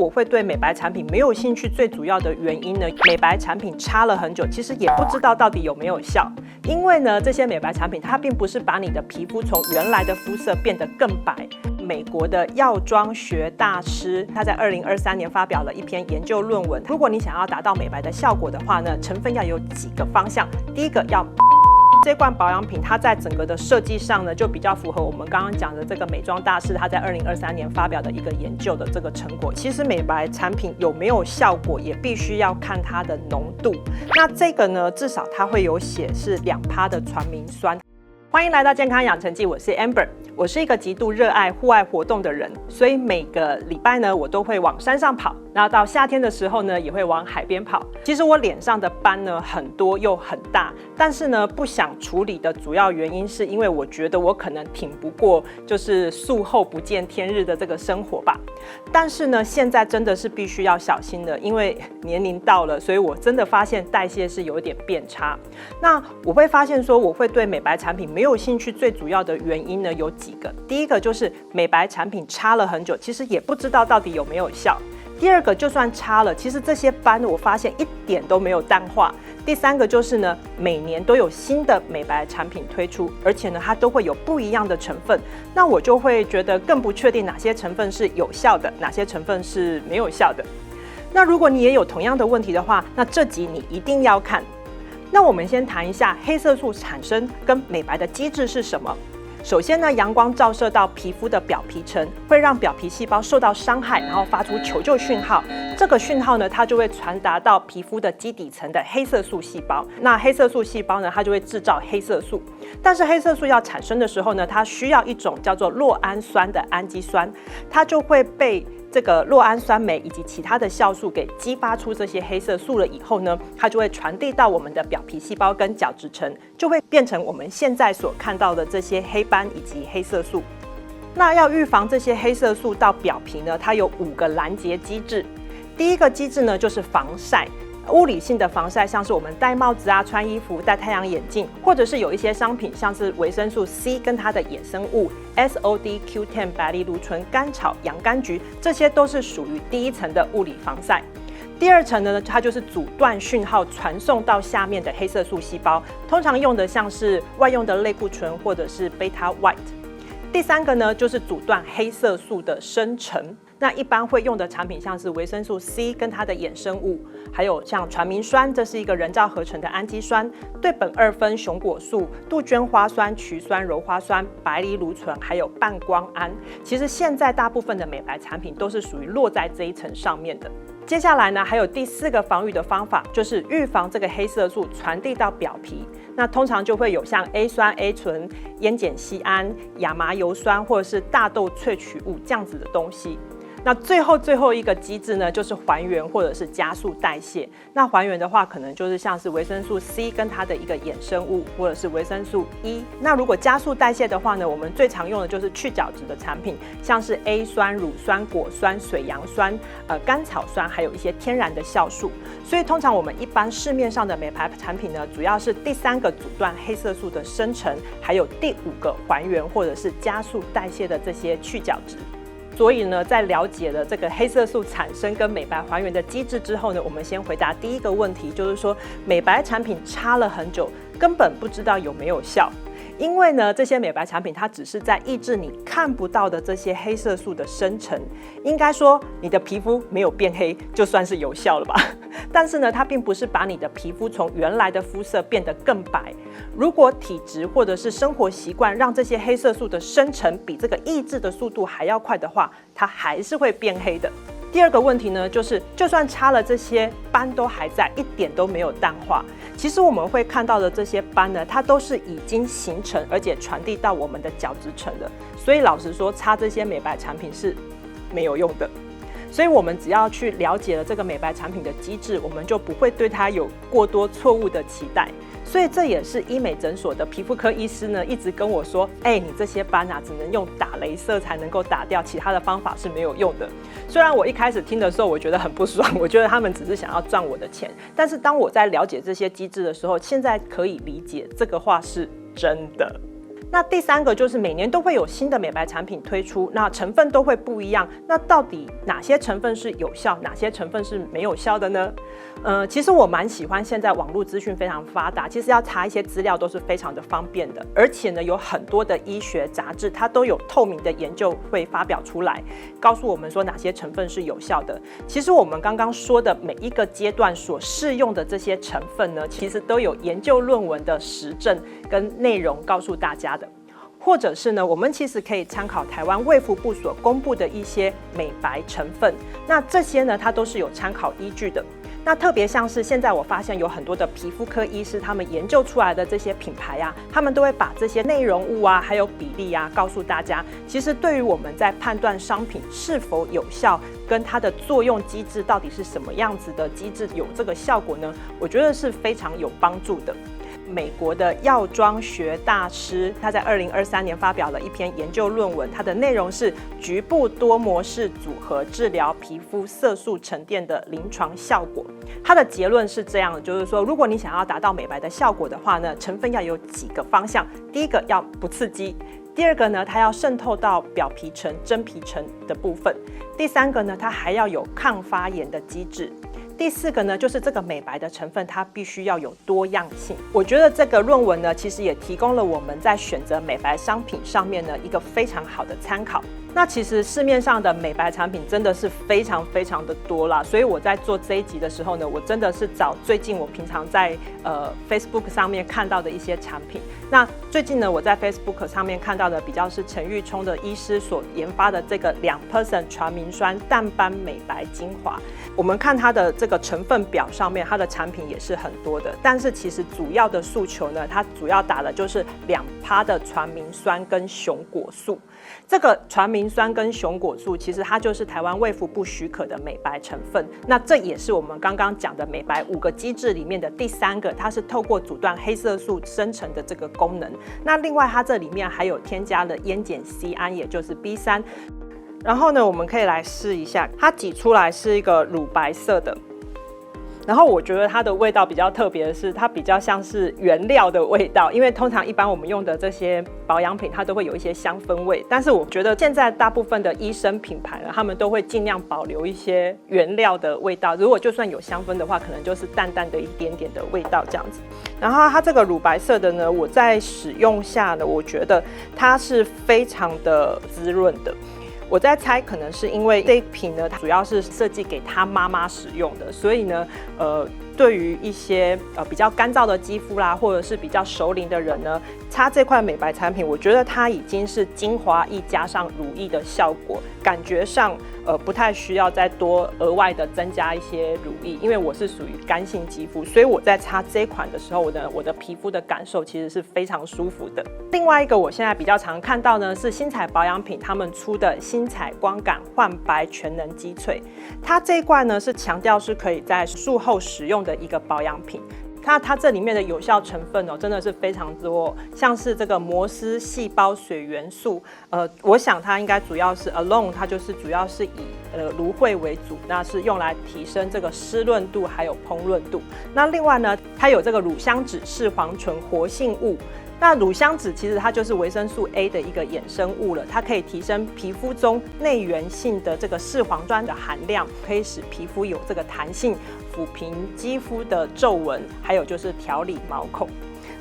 我会对美白产品没有兴趣，最主要的原因呢，美白产品擦了很久，其实也不知道到底有没有效。因为呢，这些美白产品它并不是把你的皮肤从原来的肤色变得更白。美国的药妆学大师他在2023年发表了一篇研究论文。如果你想要达到美白的效果的话呢，成分要有几个方向。第一个要这罐保养品它在整个的设计上呢，就比较符合我们刚刚讲的这个美妆大师他在2023年发表的一个研究的这个成果。其实美白产品有没有效果，也必须要看它的浓度。那这个呢，至少它会有写是2%的传明酸。欢迎来到健康养成记，我是 Amber。我是一个极度热爱户外活动的人，所以每个礼拜呢，我都会往山上跑。然后到夏天的时候呢，也会往海边跑。其实我脸上的斑呢很多又很大，但是呢不想处理的主要原因是因为我觉得我可能挺不过就是术后不见天日的这个生活吧。但是呢，现在真的是必须要小心的，因为年龄到了，所以我真的发现代谢是有一点变差。那我会发现说，我会对美白产品没有兴趣，最主要的原因呢有几个。第一个就是美白产品擦了很久，其实也不知道到底有没有效。第二个，就算擦了，其实这些斑我发现一点都没有淡化。第三个就是呢，每年都有新的美白产品推出，而且呢，它都会有不一样的成分。那我就会觉得更不确定哪些成分是有效的，哪些成分是没有效的。那如果你也有同样的问题的话，那这集你一定要看。那我们先谈一下黑色素产生跟美白的机制是什么。首先呢，阳光照射到皮肤的表皮层，会让表皮细胞受到伤害，然后发出求救讯号。这个讯号呢，它就会传达到皮肤的基底层的黑色素细胞。那黑色素细胞呢，它就会制造黑色素。但是黑色素要产生的时候呢，它需要一种叫做酪氨酸的氨基酸，它就会被这个酪氨酸酶以及其他的酵素给激发出这些黑色素了以后呢，它就会传递到我们的表皮细胞跟角质层，就会变成我们现在所看到的这些黑斑以及黑色素。那要预防这些黑色素到表皮呢，它有5个拦截机制。第一个机制呢，就是防晒。物理性的防晒，像是我们戴帽子啊、穿衣服、戴太阳眼镜，或者是有一些商品，像是维生素 C 跟它的衍生物 SOD、Q10、白藜芦醇、甘草、洋甘菊，这些都是属于第一层的物理防晒。第二层呢，它就是阻断讯号传送到下面的黑色素细胞，通常用的像是外用的类固醇或者是 beta white。第三个呢，就是阻断黑色素的生成。那一般会用的产品像是维生素 C 跟它的衍生物，还有像传明酸，这是一个人造合成的氨基酸，对苯二酚熊果素、杜鹃花酸、曲酸鞣花酸、白藜芦醇，还有半胱胺。其实现在大部分的美白产品都是属于落在这一层上面的。接下来呢，还有第4个防御的方法，就是预防这个黑色素传递到表皮。那通常就会有像 A 酸、A 醇、烟碱酰胺、亚麻油酸或者是大豆萃取物这样子的东西。那最后一个机制呢，就是还原或者是加速代谢。那还原的话，可能就是像是维生素 C 跟它的一个衍生物，或者是维生素 E。那如果加速代谢的话呢，我们最常用的就是去角质的产品，像是 A 酸、乳酸、果酸、水杨酸、甘草酸，还有一些天然的酵素。所以通常我们一般市面上的美白产品呢，主要是第3个阻断黑色素的生成，还有第5个还原或者是加速代谢的这些去角质。所以呢，在了解了这个黑色素产生跟美白还原的机制之后呢，我们先回答第1个问题，就是说美白产品擦了很久，根本不知道有没有效。因为呢，这些美白产品它只是在抑制你看不到的这些黑色素的生成。应该说，你的皮肤没有变黑，就算是有效了吧？但是呢，它并不是把你的皮肤从原来的肤色变得更白。如果体质或者是生活习惯让这些黑色素的生成比这个抑制的速度还要快的话，它还是会变黑的。第2个问题呢，就是就算擦了这些斑都还在，一点都没有淡化。其实我们会看到的这些斑呢，它都是已经形成而且传递到我们的角质层的。所以老实说，擦这些美白产品是没有用的。所以我们只要去了解了这个美白产品的机制，我们就不会对它有过多错误的期待。所以这也是医美诊所的皮肤科医师呢，一直跟我说，你这些斑啊，只能用打雷射才能够打掉，其他的方法是没有用的。虽然我一开始听的时候，我觉得很不爽，我觉得他们只是想要赚我的钱。但是当我在了解这些机制的时候，现在可以理解这个话是真的。那第3个就是每年都会有新的美白产品推出，那成分都会不一样，那到底哪些成分是有效，哪些成分是没有效的呢？其实我蛮喜欢现在网络资讯非常发达，其实要查一些资料都是非常的方便的，而且呢有很多的医学杂志它都有透明的研究会发表出来，告诉我们说哪些成分是有效的。其实我们刚刚说的每一个阶段所适用的这些成分呢，其实都有研究论文的实证跟内容告诉大家的。或者是呢，我们其实可以参考台湾卫福部所公布的一些美白成分，那这些呢它都是有参考依据的。那特别像是现在我发现有很多的皮肤科医师，他们研究出来的这些品牌啊，他们都会把这些内容物啊，还有比例啊，告诉大家。其实对于我们在判断商品是否有效，跟它的作用机制到底是什么样子的机制有这个效果呢？我觉得是非常有帮助的。美国的药妆学大师，他在2023年发表了一篇研究论文，它的内容是局部多模式组合治疗皮肤色素沉淀的临床效果。它的结论是这样的，就是说，如果你想要达到美白的效果的话呢，成分要有几个方向。第一个要不刺激，第二个呢，它要渗透到表皮层、真皮层的部分，第三个呢，它还要有抗发炎的机制。第4个呢，就是这个美白的成分它必须要有多样性。我觉得这个论文呢，其实也提供了我们在选择美白商品上面呢一个非常好的参考。那其实市面上的美白产品真的是非常非常的多啦，所以我在做这一集的时候呢，我真的是找最近我平常在Facebook 上面看到的一些产品。那最近呢，我在 Facebook 上面看到的比较是陈玉聪的医师所研发的这个2% 传明酸淡斑美白精华。我们看它的这个成分表上面，它的产品也是很多的，但是其实主要的诉求呢，它主要打的就是2%的传明酸跟熊果素。这个传明酸跟熊果素，其实它就是台湾卫福部许可的美白成分。那这也是我们刚刚讲的美白5个机制里面的第3个，它是透过阻断黑色素生成的这个功能。那另外它这里面还有添加了烟碱酰胺，也就是 B3。然后呢，我们可以来试一下，它挤出来是一个乳白色的。然后我觉得它的味道比较特别的是，它比较像是原料的味道，因为通常一般我们用的这些保养品，它都会有一些香氛味。但是我觉得现在大部分的医生品牌呢，他们都会尽量保留一些原料的味道。如果就算有香氛的话，可能就是淡淡的一点点的味道这样子。然后它这个乳白色的呢，我在使用下呢，我觉得它是非常的滋润的。我在猜，可能是因为这一瓶呢，它主要是设计给他妈妈使用的，所以呢，对于一些比较干燥的肌肤啦，或者是比较熟龄的人呢，擦这块美白产品，我觉得它已经是精华液加上乳液的效果，感觉上不太需要再多额外的增加一些乳液，因为我是属于干性肌肤，所以我在擦这款的时候呢，我的皮肤的感受其实是非常舒服的。另外一个我现在比较常看到呢，是新彩保养品他们出的新彩光感焕白全能肌萃，它这一罐呢是强调是可以在术后使用的一个保养品。它这里面的有效成分真的是非常多，像是这个摩斯细胞水元素，我想它应该主要是 Alone， 它就是主要是以芦荟为主，那是用来提升这个湿润度还有烹润度。那另外呢，它有这个乳香脂视黄醇活性物。那乳香脂其实它就是维生素 A 的一个衍生物了，它可以提升皮肤中内源性的这个视黄酸的含量，可以使皮肤有这个弹性，抚平肌肤的皱纹，还有就是调理毛孔。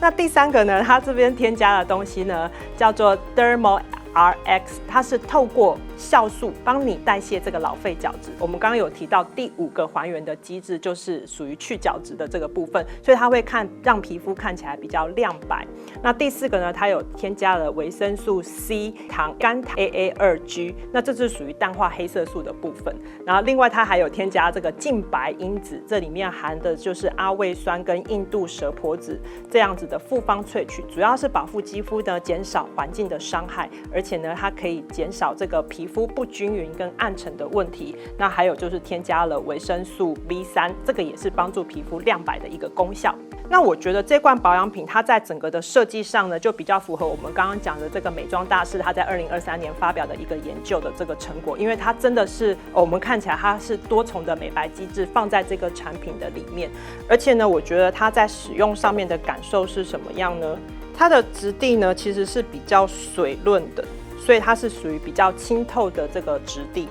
那第3个呢，它这边添加的东西呢，叫做 Dermo-RX， 它是透过酵素帮你代谢这个老废角质。我们刚刚有提到第5个还原的机制，就是属于去角质的这个部分，所以它会让皮肤看起来比较亮白。那第4个呢，它有添加了维生素 C、甘糖 AA2G， 那这是属于淡化黑色素的部分。然后另外它还有添加这个净白因子，这里面含的就是阿魏酸跟印度蛇婆子这样子的复方萃取，主要是保护肌肤呢，减少环境的伤害，而且呢，它可以减少这个皮肤不均匀跟暗沉的问题。那还有就是添加了维生素 B3， 这个也是帮助皮肤亮白的一个功效。那我觉得这罐保养品它在整个的设计上呢，就比较符合我们刚刚讲的这个美妆大师他在2023年发表的一个研究的这个成果，因为它真的是我们看起来它是多重的美白机制放在这个产品的里面，而且呢，我觉得它在使用上面的感受是什么样呢？它的质地呢其实是比较水润的，所以它是属于比较清透的这个质地。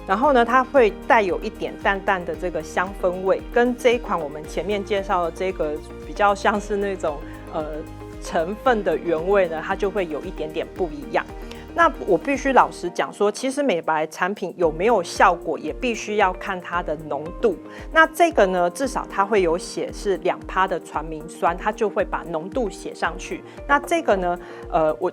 然后呢，它会带有一点淡淡的这个香氛味，跟这一款我们前面介绍的这个比较像是那种成分的原味呢，它就会有一点点不一样。那我必须老实讲说，其实美白产品有没有效果，也必须要看它的浓度。那这个呢，至少它会有写是2%的传明酸，它就会把浓度写上去。那这个呢，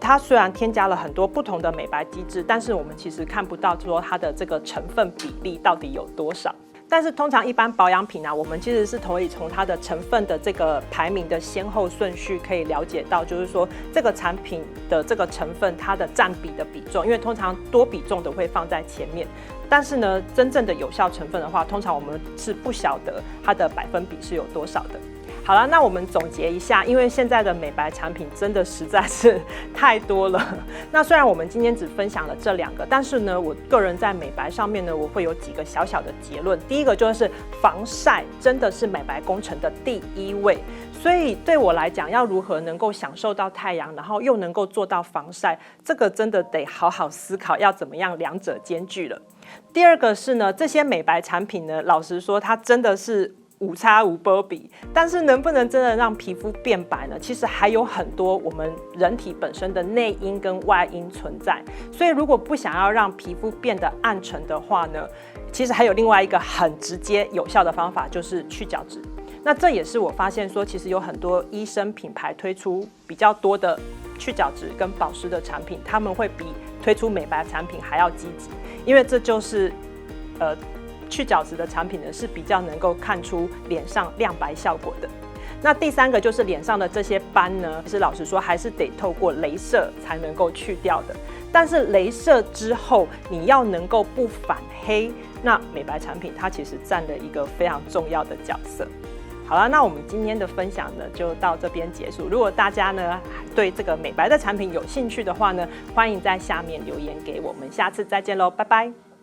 它虽然添加了很多不同的美白机制，但是我们其实看不到说它的这个成分比例到底有多少。但是通常一般保养品啊，我们其实是可以从它的成分的这个排名的先后顺序可以了解到，就是说这个产品的这个成分它的占比的比重，因为通常多比重的会放在前面，但是呢，真正的有效成分的话，通常我们是不晓得它的百分比是有多少的。好了，那我们总结一下，因为现在的美白产品真的实在是太多了。那虽然我们今天只分享了这2个，但是呢，我个人在美白上面呢，我会有几个小小的结论。第一个就是防晒真的是美白工程的第1位，所以对我来讲，要如何能够享受到太阳，然后又能够做到防晒，这个真的得好好思考要怎么样两者兼具了。第二个是呢，这些美白产品呢，老实说，它真的是无差无波比，但是能不能真的让皮肤变白呢？其实还有很多我们人体本身的内因跟外因存在，所以如果不想要让皮肤变得暗沉的话呢，其实还有另外一个很直接有效的方法，就是去角质。那这也是我发现说，其实有很多医生品牌推出比较多的去角质跟保湿的产品，他们会比推出美白产品还要积极，因为这就是去角质的产品呢是比较能够看出脸上亮白效果的。那第3个就是脸上的这些斑呢，其实老实说还是得透过雷射才能够去掉的。但是雷射之后，你要能够不反黑，那美白产品它其实占了一个非常重要的角色。好了，那我们今天的分享呢就到这边结束。如果大家呢对这个美白的产品有兴趣的话呢，欢迎在下面留言给我们。下次再见喽，拜拜。